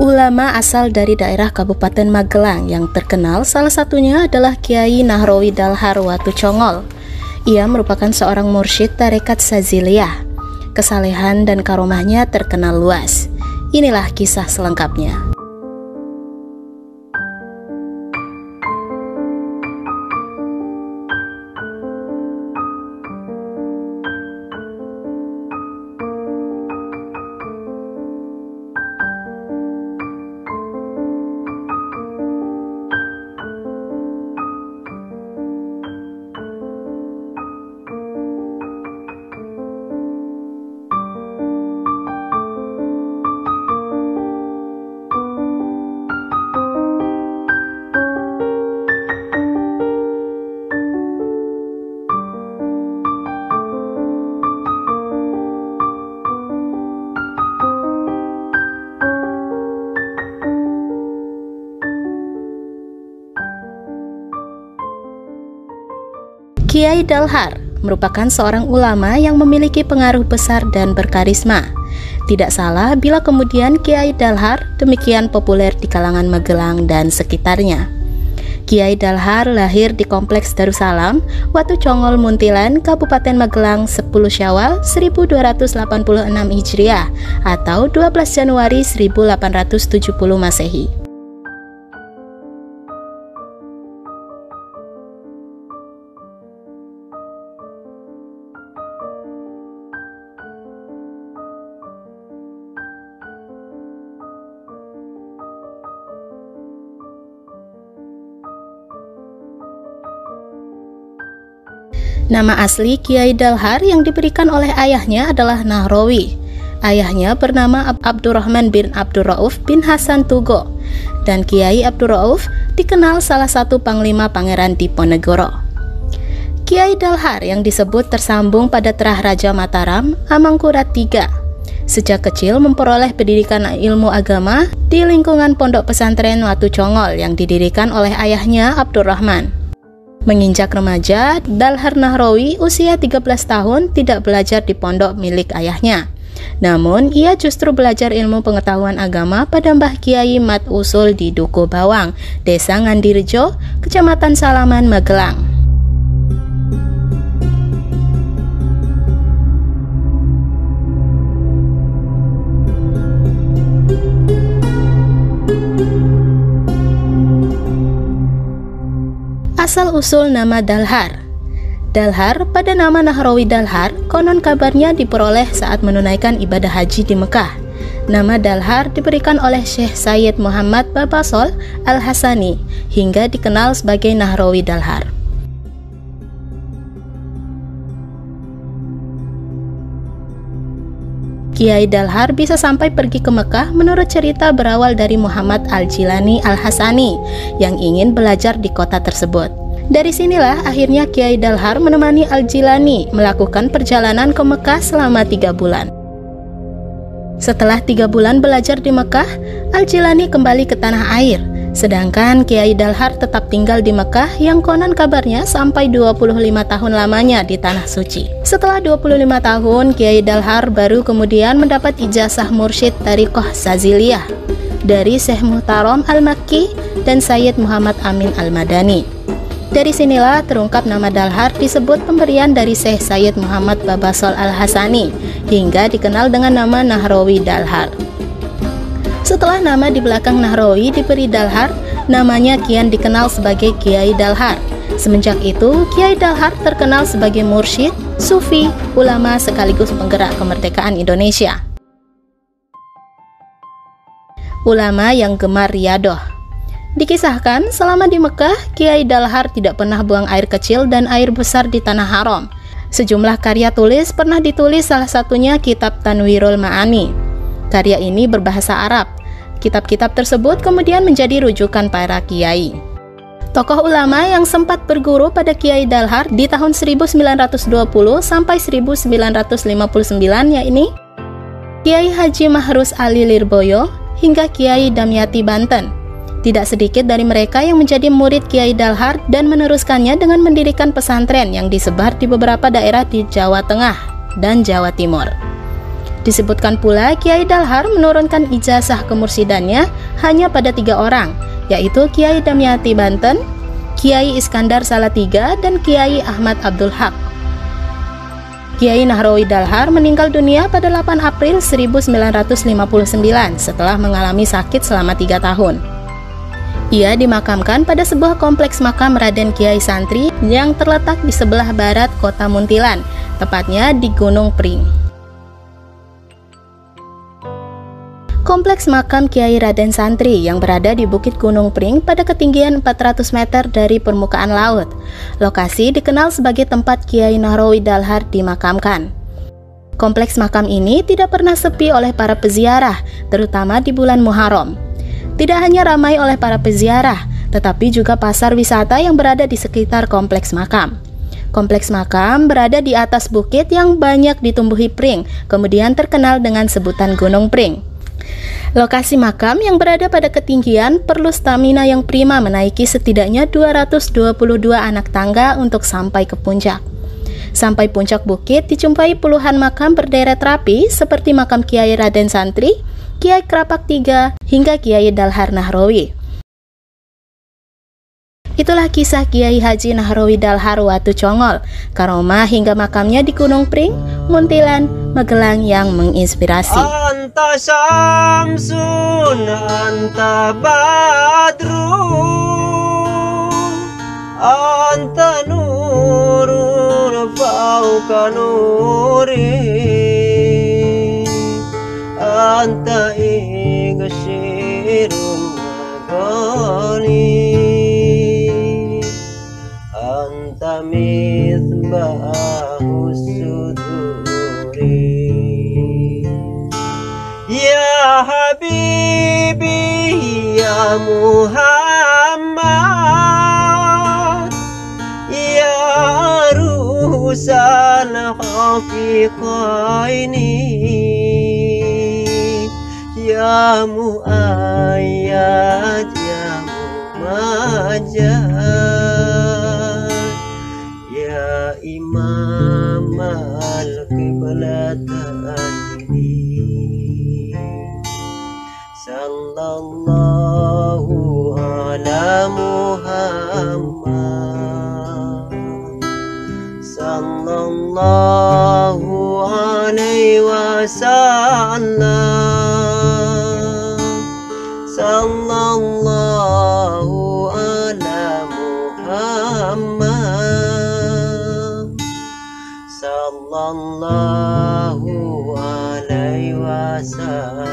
Ulama asal dari daerah Kabupaten Magelang yang terkenal salah satunya adalah Kiai Nahrawi Dalhar Watu Congol. Ia merupakan seorang mursyid tarekat Saziliyah. Kesalehan dan karomahnya terkenal luas. Inilah kisah selengkapnya. Kiai Dalhar merupakan seorang ulama yang memiliki pengaruh besar dan berkarisma. Tidak salah bila kemudian Kiai Dalhar demikian populer di kalangan Magelang dan sekitarnya. Kiai Dalhar lahir di Kompleks Darussalam, Watu Congol, Muntilan, Kabupaten Magelang 10 Syawal 1286 Hijriah atau 12 Januari 1870 Masehi. Nama asli Kiai Dalhar yang diberikan oleh ayahnya adalah Nahrawi. Ayahnya bernama Abdurrahman bin Abdurrauf bin Hasan Tugo, dan Kiai Abdurrauf dikenal salah satu panglima pangeran Diponegoro. Kiai Dalhar yang disebut tersambung pada terah Raja Mataram, Amangkurat III. Sejak kecil memperoleh pendidikan ilmu agama di lingkungan pondok pesantren Watu Congol yang didirikan oleh ayahnya Abdurrahman. Menginjak remaja, Dalhar Nahrawi usia 13 tahun tidak belajar di pondok milik ayahnya. Namun, ia justru belajar ilmu pengetahuan agama pada Mbah Kiai Mat Usul di Duku Bawang, Desa Ngandirejo, Kecamatan Salaman, Magelang. Asal-usul nama Dalhar. Dalhar pada nama Nahrawi Dalhar konon kabarnya diperoleh saat menunaikan ibadah haji di Mekah. Nama Dalhar diberikan oleh Syekh Sayyid Muhammad Babasol Al-Hasani hingga dikenal sebagai Nahrawi Dalhar. Kiai Dalhar bisa sampai pergi ke Mekah menurut cerita berawal dari Muhammad Al-Jilani Al-Hasani yang ingin belajar di kota tersebut. Dari sinilah akhirnya Kiai Dalhar menemani Al-Jilani melakukan perjalanan ke Mekah selama 3 bulan. Setelah 3 bulan belajar di Mekah, Al-Jilani kembali ke tanah air, sedangkan Kiai Dalhar tetap tinggal di Mekah yang konon kabarnya sampai 25 tahun lamanya di Tanah Suci. Setelah 25 tahun, Kiai Dalhar baru kemudian mendapat ijazah mursyid Tariqah Saziliyah dari Syekh Muhtaram Al-Makki dan Sayyid Muhammad Amin Al-Madani. Dari sinilah terungkap nama Dalhar disebut pemberian dari Syekh Sayyid Muhammad Babasol Al-Hasani hingga dikenal dengan nama Nahrawi Dalhar. Setelah nama di belakang Nahrawi diberi Dalhar, namanya kian dikenal sebagai Kiai Dalhar. Semenjak itu, Kiai Dalhar terkenal sebagai mursyid, sufi, ulama sekaligus penggerak kemerdekaan Indonesia. Ulama yang gemar riyadoh. Dikisahkan selama di Mekah, Kiai Dalhar tidak pernah buang air kecil dan air besar di tanah haram. Sejumlah karya tulis pernah ditulis, salah satunya kitab Tanwirul Ma'ani. Karya ini berbahasa Arab. Kitab-kitab tersebut kemudian menjadi rujukan para kiai. Tokoh ulama yang sempat berguru pada Kiai Dalhar di tahun 1920 sampai 1959 yakni Kiai Haji Mahrus Ali Lirboyo hingga Kiai Damyati Banten. Tidak sedikit dari mereka yang menjadi murid Kiai Dalhar dan meneruskannya dengan mendirikan pesantren yang disebar di beberapa daerah di Jawa Tengah dan Jawa Timur. Disebutkan pula Kiai Dalhar menurunkan ijazah kemursidannya hanya pada 3 orang, yaitu Kiai Damyati Banten, Kiai Iskandar Salatiga, dan Kiai Ahmad Abdul Haq. Kiai Nahrawi Dalhar meninggal dunia pada 8 April 1959 setelah mengalami sakit selama 3 tahun. Ia dimakamkan pada sebuah kompleks makam Raden Kiai Santri yang terletak di sebelah barat kota Muntilan, tepatnya di Gunung Pring. Kompleks makam Kiai Raden Santri yang berada di Bukit Gunung Pring pada ketinggian 400 meter dari permukaan laut. Lokasi dikenal sebagai tempat Kiai Nahrawi Dalhar dimakamkan. Kompleks makam ini tidak pernah sepi oleh para peziarah, terutama di bulan Muharram. Tidak hanya ramai oleh para peziarah, tetapi juga pasar wisata yang berada di sekitar kompleks makam. Kompleks makam berada di atas bukit yang banyak ditumbuhi pring, kemudian terkenal dengan sebutan Gunung Pring. Lokasi makam yang berada pada ketinggian perlu stamina yang prima menaiki setidaknya 222 anak tangga untuk sampai ke puncak. Sampai puncak bukit dijumpai puluhan makam berderet rapi seperti makam Kiai Raden Santri, Kiai Krapak III, hingga Kiai Dalhar Nahrawi. Itulah kisah Kiai Haji Nahrawi Dalhar Watu Congol, karomah hingga makamnya di Gunung Pring, Muntilan, Magelang yang menginspirasi. Anta Syamsun, anta Badrun, anta Nurun fauqa nuri, anta Ighsirun Magani, anta Mithbahus Suduri. Ya Habibi ya Muhammad, ya Rusal Hafiqaini, ya Mu'ayyad ya Mumajjad, ya Imam al-Qiblataini. Sallallahu ala Muhammad, sallallahu alaihi wasallam, sallallahu ala Muhammad, sallallahu alaihi wasallam.